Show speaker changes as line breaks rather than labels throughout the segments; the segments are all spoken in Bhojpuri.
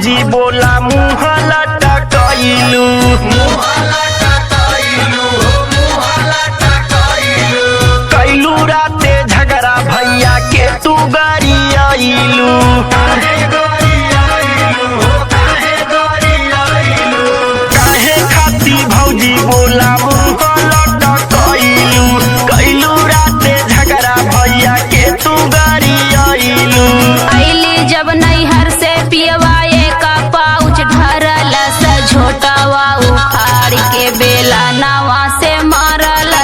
भौजी बोला मुँह लटकैलू कैलू राते झगड़ा भैया के तू गरियालू काहे खाती भौजी बोला मुँह लटकैलू कैलू राते झगड़ा भैया के तू गरियालू
जब नैहर से पियवाए का पाउच ढरल झोटावा उखाड़ के बेला नावा से मारल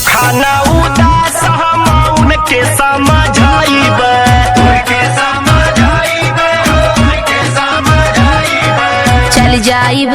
खाना उदास हम उनके समझाइबे
चल जाइब